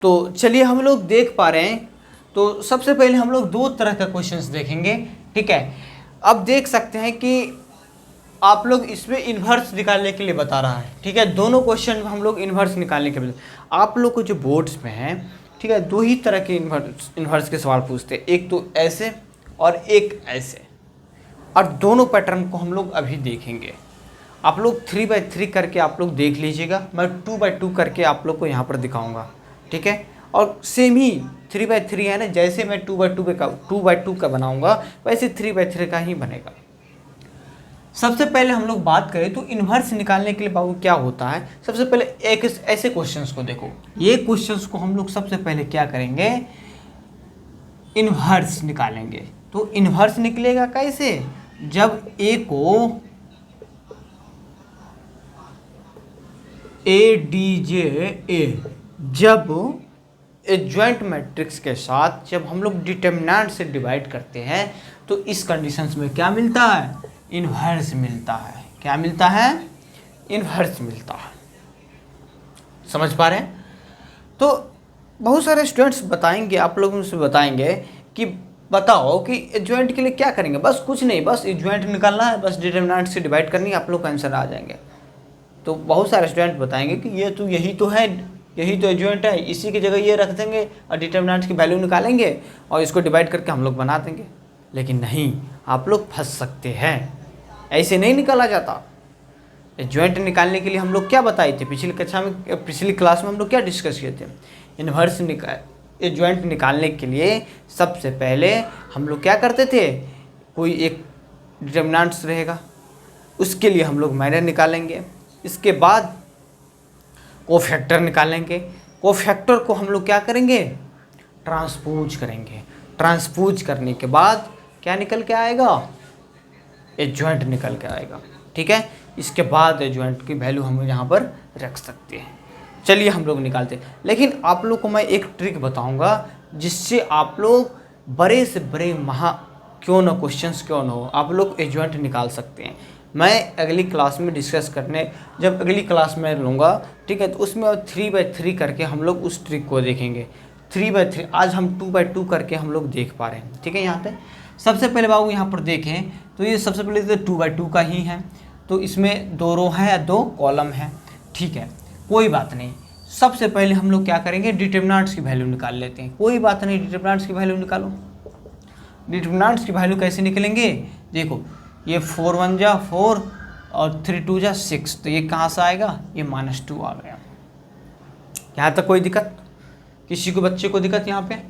तो चलिए हम लोग देख पा रहे हैं। तो सबसे पहले हम लोग दो तरह का क्वेश्चंस देखेंगे, ठीक है। अब देख सकते हैं कि आप लोग इसमें इन्वर्स निकालने के लिए बता रहा है, ठीक है। दोनों क्वेश्चन में हम लोग इन्वर्स निकालने के लिए आप लोग को जो बोर्ड्स में है, ठीक है, दो ही तरह के इन्वर्स के सवाल पूछते हैं, एक तो ऐसे और एक ऐसे, और दोनों पैटर्न को हम लोग अभी देखेंगे। आप लोग 3x3 करके आप लोग देख लीजिएगा, मैं 2x2 करके आप लोग को यहाँ पर दिखाऊंगा, ठीक है। और सेम ही 3x3 है ना, जैसे मैं 2x2 का बनाऊंगा वैसे 3x3 का ही बनेगा। सबसे पहले हम लोग बात करें तो इन्वर्स निकालने के लिए बाबू क्या होता है। सबसे पहले एक ऐसे क्वेश्चंस को देखो, ये क्वेश्चंस को हम लोग सबसे पहले क्या करेंगे, इन्वर्स निकालेंगे। तो इन्वर्स निकलेगा कैसे, जब ए को ए डी जे ए, जब एडजॉइंट मैट्रिक्स के साथ जब हम लोग डिटर्मिनेंट से डिवाइड करते हैं तो इस कंडीशंस में क्या मिलता है, इन्वर्स मिलता है। क्या मिलता है, इन्वर्स मिलता है। समझ पा रहे हैं। तो बहुत सारे स्टूडेंट्स बताएंगे, आप लोग मुझसे बताएंगे कि बताओ कि एडजॉइंट के लिए क्या करेंगे। बस कुछ नहीं, बस एडजॉइंट निकालना है, बस डिटर्मिनेंट से डिवाइड करनी है, आप लोग का आंसर आ जाएंगे। तो बहुत सारे स्टूडेंट बताएंगे कि ये तो यही तो है, यही तो एडजॉइंट है, इसी की जगह ये रख देंगे और डिटर्मिनेंट की वैल्यू निकालेंगे और इसको डिवाइड करके हम लोग बना देंगे। लेकिन नहीं, आप लोग फंस सकते हैं, ऐसे नहीं निकाला जाता। एडजॉइंट निकालने के लिए हम लोग क्या बताए थे पिछली कक्षा में, पिछली क्लास में हम लोग क्या डिस्कस किए थे। इन्वर्स एडजॉइंट निकालने के लिए सबसे पहले हम लोग क्या करते थे, कोई एक डिटर्मिनेंट्स रहेगा, उसके लिए हम लोग माइनर निकालेंगे, इसके बाद कोफैक्टर निकालेंगे, कोफैक्टर को हम लोग क्या करेंगे, ट्रांसपोज करेंगे, ट्रांसपोज करने के बाद क्या निकल के आएगा, एडजॉइंट निकल के आएगा, ठीक है। इसके बाद एडजॉइंट की वैल्यू हम यहाँ पर रख सकते हैं। चलिए हम लोग निकालते हैं, लेकिन आप लोग को मैं एक ट्रिक बताऊंगा जिससे आप लोग बड़े से बड़े क्यों ना क्वेश्चंस क्यों ना हो, आप लोग एडजॉइंट निकाल सकते हैं। मैं अगली क्लास में डिस्कस करने, जब अगली क्लास में लूँगा, ठीक है, तो उसमें 3x3 करके हम लोग उस ट्रिक को देखेंगे। 3x3, आज हम 2x2 करके हम लोग देख पा रहे हैं, ठीक है। यहाँ पे सबसे पहले बाबू यहाँ पर देखें तो ये सबसे पहले तो 2x2 का ही है, तो इसमें 2 रो है या 2 कॉलम है, ठीक है, कोई बात नहीं। सबसे पहले हम लोग क्या करेंगे, डिटर्मिनेंट्स की वैल्यू निकाल लेते हैं। कोई बात नहीं, डिटर्मिनेंट्स की वैल्यू निकालो। डिटर्मिनेंट्स की वैल्यू कैसे निकलेंगे, देखो ये 4 1 जा 4 और 3 2 जा 6, तो ये कहाँ से आएगा, ये -2 आ गया। यहाँ तक कोई दिक्कत, किसी को बच्चे को दिक्कत यहाँ पे,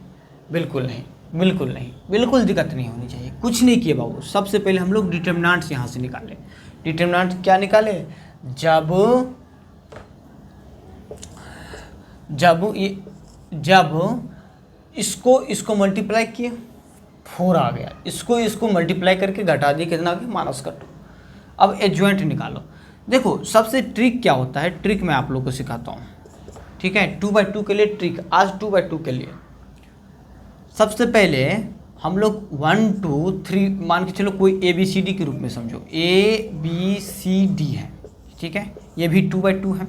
बिल्कुल नहीं, बिल्कुल नहीं, बिल्कुल दिक्कत नहीं होनी चाहिए। कुछ नहीं किए बाबू, सबसे पहले हम लोग डिटर्मिनेंट्स यहाँ से निकाले। डिटर्मिनेंट क्या निकाले, जब इसको मल्टीप्लाई किए 4 आ गया, इसको मल्टीप्लाई करके घटा दिए, कितना आ गया, -2। अब एडजॉइंट निकालो। देखो सबसे ट्रिक क्या होता है, ट्रिक मैं आप लोग को सिखाता हूँ, ठीक है। 2x2 के लिए ट्रिक, आज 2x2 के लिए सबसे पहले हम लोग 1 2 3 मान के चलो, कोई ABCD के रूप में समझो, ABCD है, ठीक है, ये भी 2x2 है।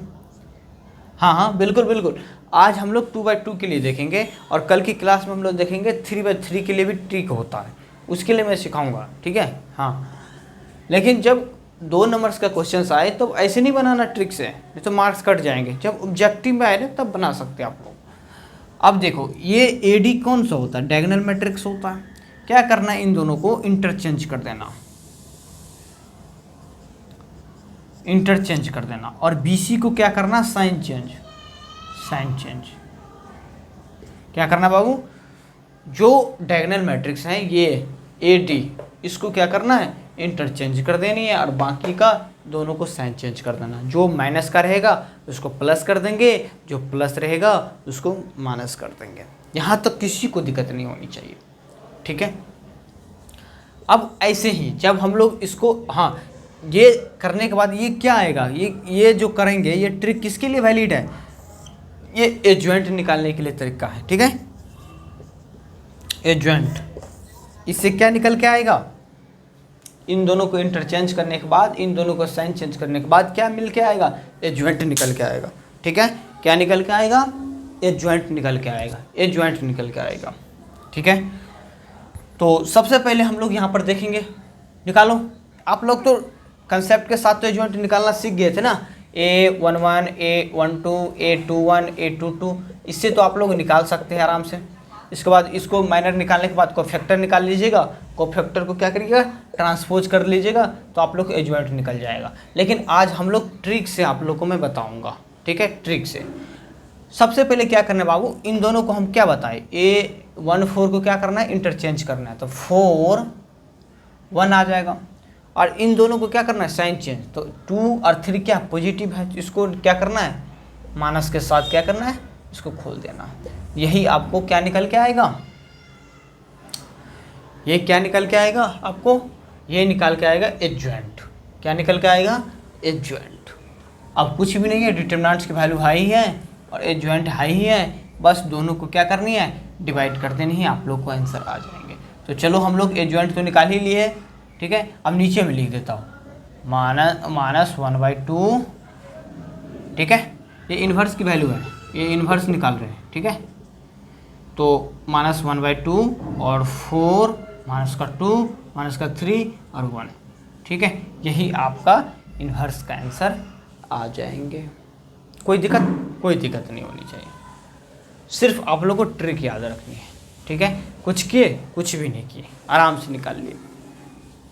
हाँ, बिल्कुल बिल्कुल, आज हम लोग 2x2 के लिए देखेंगे और कल की क्लास में हम लोग देखेंगे 3x3 के लिए भी ट्रिक होता है, उसके लिए मैं सिखाऊंगा, ठीक है। हाँ, लेकिन जब 2 नंबर्स का क्वेश्चन आए तो ऐसे नहीं बनाना ट्रिक से, नहीं तो मार्क्स कट जाएंगे। जब ऑब्जेक्टिव में आए ना तब बना सकते हैं आप लोग। अब देखो ये AD कौन सा होता है, डायगोनल मैट्रिक्स होता है। क्या करना है, इन दोनों को इंटरचेंज कर देना, इंटरचेंज कर देना, और BC को क्या करना, साइन चेंज, साइन चेंज। क्या करना बाबू, जो डायगोनल मैट्रिक्स है ये AD, इसको क्या करना है, इंटरचेंज कर देनी है, और बाकी का दोनों को साइन चेंज कर देना। जो माइनस का रहेगा उसको प्लस कर देंगे, जो प्लस रहेगा उसको माइनस कर देंगे। यहाँ तक किसी को दिक्कत नहीं होनी चाहिए, ठीक है। अब ऐसे ही जब हम लोग इसको, हाँ, ये करने के बाद ये क्या आएगा, ये जो करेंगे ये ट्रिक किसके लिए वैलिड है, ये एडजॉइंट निकालने के लिए तरीका है, ठीक है। एडजॉइंट, इससे क्या निकल के आएगा, इन दोनों को इंटरचेंज करने के बाद, इन दोनों को साइन चेंज करने के बाद क्या मिल के आएगा, एडजॉइंट निकल के आएगा, ठीक है। क्या निकल के आएगा, एडजॉइंट निकल के आएगा, एडजॉइंट निकल के आएगा। ठीक है, तो सबसे पहले हम लोग यहाँ पर देखेंगे, निकालो। आप लोग तो कंसेप्ट के साथ तो एडजॉइंट निकालना सीख गए थे ना, A11, A12, A21, A22, इससे तो आप लोग निकाल सकते हैं आराम से। इसके बाद इसको माइनर निकालने के बाद कोफैक्टर निकाल लीजिएगा, कोफैक्टर को क्या करिएगा, ट्रांसपोज कर लीजिएगा, तो आप लोग एडजॉइंट निकल जाएगा। लेकिन आज हम लोग ट्रिक से आप लोग को मैं बताऊंगा। ठीक है, ट्रिक से सबसे पहले क्या करना है बाबू, इन दोनों को हम क्या बताएं, A14 को क्या करना है, इंटरचेंज करना है, तो 4 1 आ जाएगा। और इन दोनों को क्या करना है, साइन चेंज, तो 2 और 3 क्या पॉजिटिव है, तो इसको क्या करना है, माइनस के साथ क्या करना है, इसको खोल देना। यही आपको क्या निकल के आएगा, ये क्या निकल के आएगा आपको, ये निकाल के आएगा एडजॉइंट। क्या निकल के आएगा, एडजॉइंट। अब कुछ भी नहीं है, डिटरमिनेंट्स की वैल्यू हाई है और एडजॉइंट हाई ही है, बस दोनों को क्या करनी है, डिवाइड कर देनी है, आप लोग को आंसर आ जाएंगे। तो चलो हम लोग एडजॉइंट तो निकाल ही लिए। ठीक है, अब नीचे में लिख देता हूँ -1/2। ठीक है, ये इन्वर्स की वैल्यू है, ये इन्वर्स निकाल रहे हैं। ठीक है, तो -1/2 और 4 -2 -3 और 1। ठीक है, यही आपका इन्वर्स का आंसर आ जाएंगे। कोई दिक्कत नहीं होनी चाहिए, सिर्फ आप लोगों को ट्रिक याद रखनी है। ठीक है, कुछ किए, कुछ भी नहीं किए, आराम से निकाल लिए।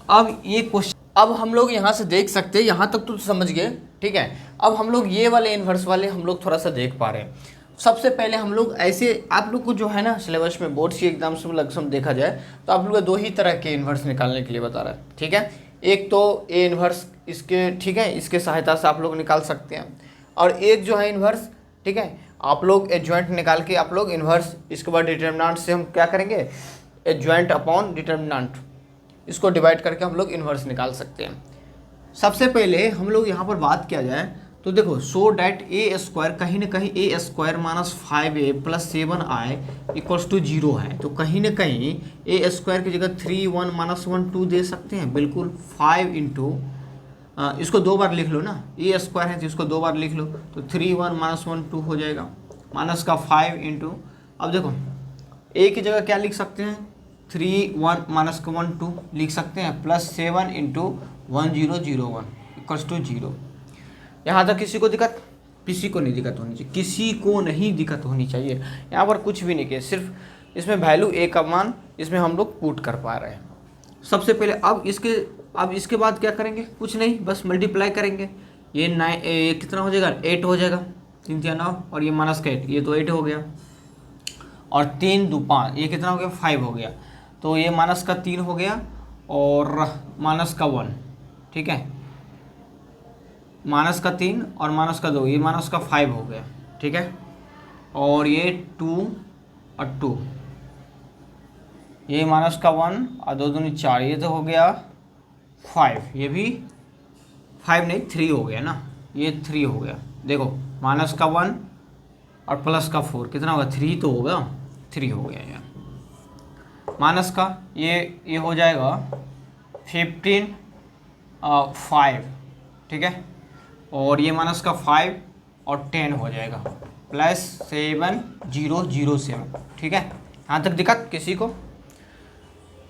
अब ये क्वेश्चन, अब हम लोग यहाँ से देख सकते हैं, यहाँ तक तो समझ गए। ठीक है, अब हम लोग ये वाले इन्वर्स वाले हम लोग थोड़ा सा देख पा रहे हैं। सबसे पहले हम लोग ऐसे, आप लोग को जो है ना सिलेबस में बोर्ड सी एग्जाम्स में लगभग देखा जाए तो आप लोग दो ही तरह के इन्वर्स निकालने के लिए बता रहा है। ठीक है, एक तो ए इन्वर्स इसके, ठीक है, इसके सहायता से आप लोग निकाल सकते हैं, और एक जो है इन्वर्स, ठीक है, आप लोग एडजॉइंट निकाल के आप लोग इन्वर्स, इसके बाद डिटरमिनेंट से हम क्या करेंगे, एडजॉइंट अपॉन डिटरमिनेंट, इसको डिवाइड करके हम लोग इन्वर्स निकाल सकते हैं। सबसे पहले हम लोग यहाँ पर बात किया जाए तो देखो, सो डैट ए स्क्वायर, कहीं ना कहीं ए स्क्वायर -5a + 7i = 0 है, तो कहीं ना कहीं ए स्क्वायर की जगह 3 1 -1 2 दे सकते हैं। बिल्कुल 5 इंटू, इसको 2 बार लिख लो ना, ए स्क्वायर है तो इसको 2 बार लिख लो, तो 3 1 -1 2 हो जाएगा, माइनस का 5 इंटू, अब देखो ए की जगह क्या लिख सकते हैं, 3 1 -1 2 लिख सकते हैं, +7 इंटू 1 0 0 1 = 0। यहाँ तक किसी को नहीं दिक्कत होनी चाहिए, किसी को नहीं दिक्कत होनी चाहिए। यहाँ पर कुछ भी नहीं किया, सिर्फ इसमें वैल्यू ए का मान इसमें हम लोग पुट कर पा रहे हैं। सबसे पहले अब इसके बाद क्या करेंगे, कुछ नहीं, बस मल्टीप्लाई करेंगे। ये 9 कितना हो जाएगा, 8 हो जाएगा, 3 3 9, और ये -8, ये तो 8 हो गया, और 3 2 5, ये कितना हो गया, 5 हो गया, तो ये -3 हो गया और -1। ठीक है, -3 और -2, ये -5 हो गया। ठीक है, और ये 2 और 2, ये -1 और 2 दूनी 4, ये तो हो गया 5, ये भी 5 नहीं 3 हो गया ना, ये 3 हो गया। देखो -1 और +4 कितना होगा, 3 तो होगा, 3 हो गया यार। माइनस का ये हो जाएगा 15 5। ठीक है, और ये -5 और 10 हो जाएगा, +7 0 0 7। ठीक है, यहाँ तक दिक्कत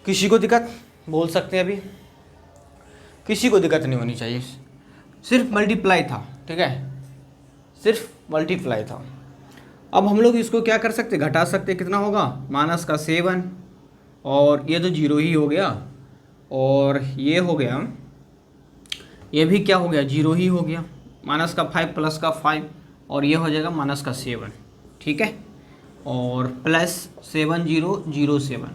किसी को दिक्कत बोल सकते हैं, अभी किसी को दिक्कत नहीं होनी चाहिए, सिर्फ मल्टीप्लाई था। ठीक है, सिर्फ मल्टीप्लाई था। अब हम लोग इसको क्या कर सकते, घटा सकते, कितना होगा, -7, और ये तो 0 ही हो गया, और ये हो गया, ये भी क्या हो गया, 0 ही हो गया, -5 +5, और ये हो जाएगा -7। ठीक है, और +7 0 0 7,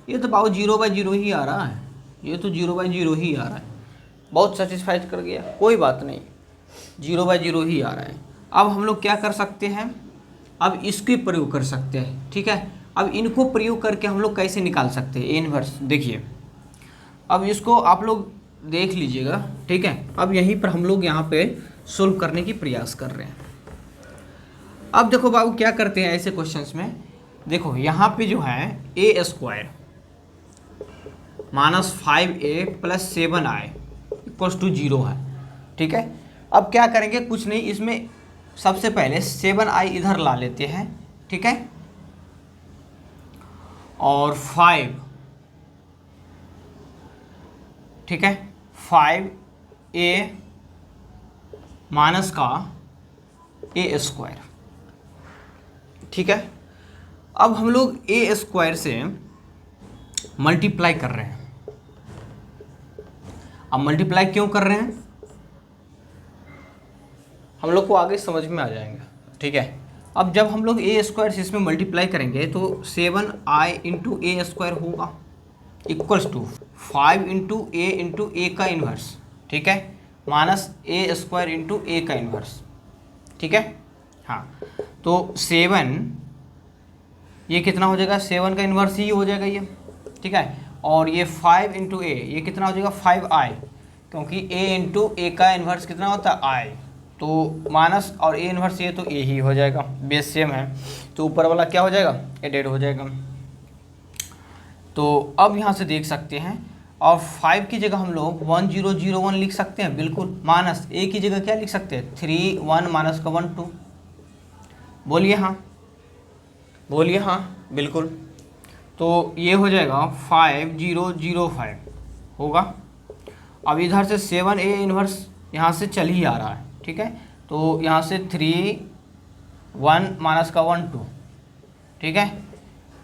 ये तो बाबू 0/0 ही आ रहा है, ये तो 0/0 ही आ रहा है, बहुत सेटिस्फाइड कर गया, कोई बात नहीं, 0/0 ही आ रहा है। अब हम लोग क्या कर सकते हैं, अब इसके प्रयोग कर सकते हैं। ठीक है, अब इनको प्रयोग करके हम लोग कैसे निकाल सकते हैं इन्वर्स, देखिए अब इसको आप लोग देख लीजिएगा। ठीक है, अब यहीं पर हम लोग यहाँ पे सोल्व करने की प्रयास कर रहे हैं। अब देखो बाबू क्या करते हैं ऐसे क्वेश्चंस में, देखो यहाँ पे जो है ए स्क्वायर -5a + 7i = 0 है। ठीक है, अब क्या करेंगे, कुछ नहीं, इसमें सबसे पहले 7i इधर ला लेते हैं, ठीक है, और 5, ठीक है, 5a माइनस का ए स्क्वायर, ठीक है। अब हम लोग ए स्क्वायर से मल्टीप्लाई कर रहे हैं। अब मल्टीप्लाई क्यों कर रहे हैं हम लोग को आगे समझ में आ जाएगा, ठीक है। अब जब हम लोग ए स्क्वायर से इसमें मल्टीप्लाई करेंगे तो 7i इंटू ए स्क्वायर होगा इक्वल्स टू 5 इंटू ए का इन्वर्स, ठीक है, माइनस ए स्क्वायर इंटू ए का इन्वर्स, ठीक है। हाँ, तो 7 ये कितना हो जाएगा, 7 का इन्वर्स ही हो जाएगा ये, ठीक है। और ये 5 इंटू ए ये कितना हो जाएगा 5i, क्योंकि a इंटू ए का इन्वर्स कितना होता है i, तो माइनस और ए इन्वर्स ये तो ए ही हो जाएगा, बेस सेम है, तो ऊपर वाला क्या हो जाएगा एडेड हो जाएगा। तो अब यहाँ से देख सकते हैं, और 5 की जगह हम लोग 1001 लिख सकते हैं, बिल्कुल, माइनस ए की जगह क्या लिख सकते हैं 3 1 माइनस का 1 2, बोलिए हाँ, बोलिए हाँ, बिल्कुल। तो ये हो जाएगा 5005 होगा। अब इधर से 7a इन्वर्स यहाँ से चल ही आ रहा है, ठीक है, तो यहाँ से 3 1 माइनस का 1 2, ठीक है।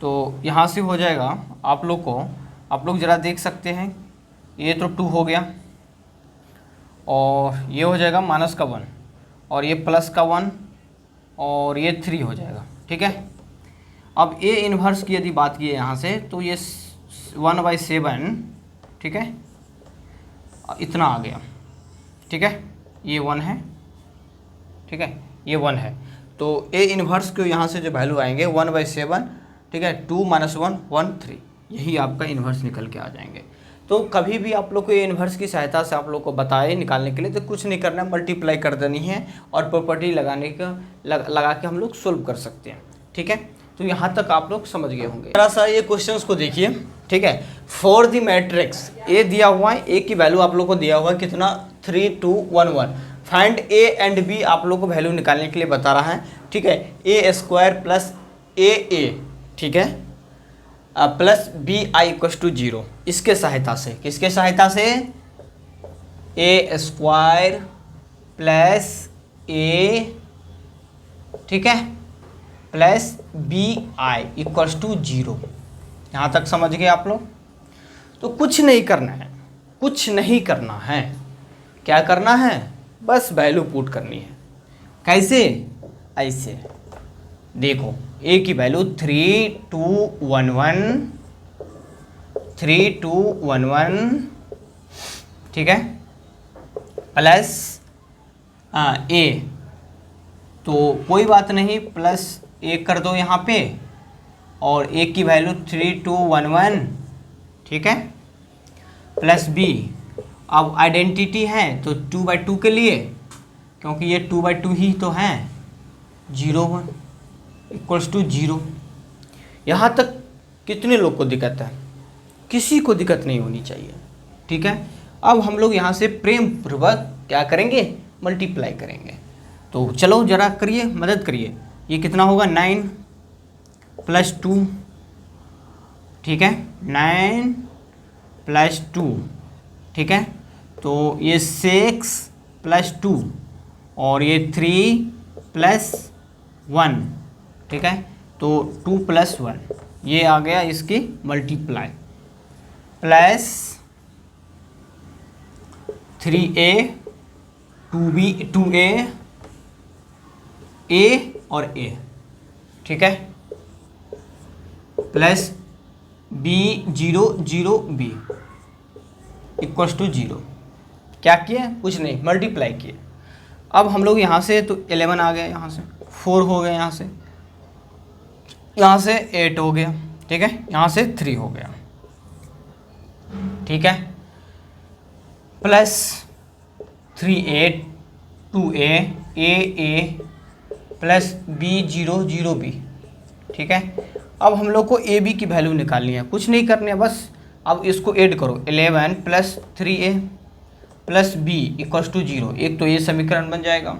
तो यहाँ से हो जाएगा आप लोग ज़रा देख सकते हैं, ये तो 2 हो गया, और ये हो जाएगा माइनस का 1, और ये प्लस का 1, और ये 3 हो जाएगा, ठीक है। अब ए इन्वर्स की यदि बात की है यहाँ से, तो ये 1/7, ठीक है, इतना आ गया, ठीक है, ये 1 है, ठीक है, ये 1 है। तो ए इन्वर्स को यहाँ से जो वैल्यू आएंगे 1/7, ठीक है, 2 - 1 1 3, यही आपका इन्वर्स निकल के आ जाएंगे। तो कभी भी आप लोग को ये इन्वर्स की सहायता से आप लोग को बताए निकालने के लिए तो कुछ नहीं करना है, मल्टीप्लाई कर देनी है और प्रॉपर्टी लगा के हम लोग सोल्व कर सकते हैं, ठीक है। तो यहाँ तक आप लोग समझ गए होंगे। थोड़ा सा ये क्वेश्चंस को देखिए, ठीक है। फॉर द मैट्रिक्स ए दिया हुआ है, ए की वैल्यू आप लोग को दिया हुआ है कितना 3 2 1 1, फाइंड ए एंड बी आप लोग को वैल्यू निकालने के लिए बता रहा है, ठीक है। ए स्क्वायर प्लस ए, ठीक है, plus B I equal to 0, इसके सहायता से, किसके सहायता से, ए स्क्वायर प्लस ए, ठीक है, plus B I equals to 0। यहाँ तक समझ गए आप लोग। तो कुछ नहीं करना है, कुछ नहीं करना है, क्या करना है, बस वैल्यू पुट करनी है। कैसे, ऐसे देखो, ए की वैल्यू 3 2 1 1, 3 2 1 1, ठीक है, प्लस ए, तो कोई बात नहीं, प्लस ए कर दो यहाँ पे, और ए की वैल्यू 3 2 1 1, ठीक है, प्लस बी। अब आइडेंटिटी है तो 2/2 के लिए, क्योंकि ये 2/2 ही तो है, 0 1 इक्वल्स टू 0। यहाँ तक कितने लोग को दिक्कत है, किसी को दिक्कत नहीं होनी चाहिए, ठीक है। अब हम लोग यहाँ से प्रेम पूर्वक क्या करेंगे, मल्टीप्लाई करेंगे। तो चलो जरा करिए, मदद करिए। ये कितना होगा 9 + 2, ठीक है, 9 + 2, ठीक है। तो ये 6 + 2, और ये 3 + 1, ठीक है। तो 2 + 1 ये आ गया इसकी multiply, plus 3a 2b 2a a और a, ठीक है, plus b 0 0 b equals to 0। क्या किए, कुछ नहीं, मल्टीप्लाई किए। अब हम लोग यहाँ से तो 11 आ गया, यहाँ से 4 हो गया, यहाँ से 8 हो गया, ठीक है, यहाँ से 3 हो गया, ठीक है, plus 3a 2a a plus b 0 0 b, ठीक है। अब हम लोग को ए बी की वैल्यू निकालनी है, कुछ नहीं करने, बस अब इसको ऐड करो, 11 + 3a plus b equals to 0। एक तो ये समीकरण बन जाएगा,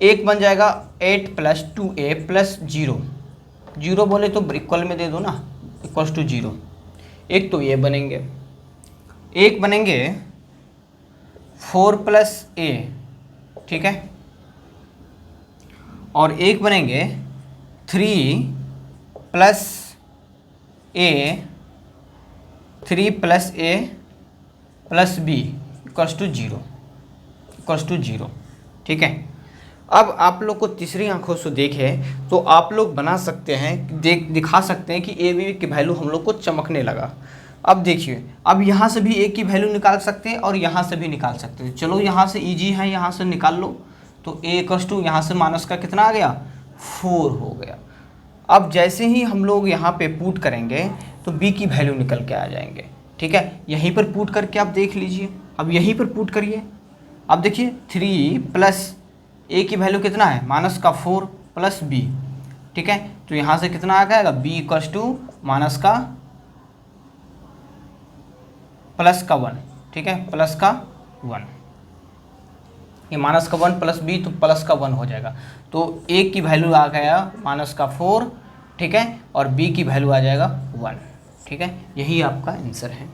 एक बन जाएगा 8 + 2a + 0, जीरो बोले तो इक्वल में दे दो ना, इक्वल्स टू जीरो। एक तो ये बनेंगे, एक बनेंगे 4 प्लस ए, ठीक है, और एक बनेंगे 3 plus A, 3 plus A plus B equals to zero, equals to zero, ठीक है। अब आप लोग को तीसरी आंखों से देखे तो आप लोग बना सकते हैं, दिखा सकते हैं कि ए बी की वैल्यू हम लोग को चमकने लगा। अब देखिए, अब यहाँ से भी ए की वैल्यू निकाल सकते हैं और यहाँ से भी निकाल सकते हैं। चलो यहाँ से इजी है, यहाँ से निकाल लो। तो ए इक्वल्स टू यहाँ से माइनस का कितना आ गया, 4 हो गया। अब जैसे ही हम लोग यहाँ पे पुट करेंगे तो बी की वैल्यू निकल के आ जाएंगे, ठीक है। यहीं पर पुट करके आप देख लीजिए, अब यहीं पर पुट करिए। अब देखिए 3 प्लस ए की वैल्यू कितना है, माइनस का 4 प्लस बी, ठीक है। तो यहाँ से कितना आ जाएगा, बी इक्वल्स टू माइनस का प्लस का 1, ठीक है, प्लस का 1। ये माइनस का 1 प्लस बी तो प्लस का 1 हो जाएगा। तो ए की वैल्यू आ गया माइनस का 4, ठीक है, और बी की वैल्यू आ जाएगा 1, ठीक है। यही आपका आंसर है।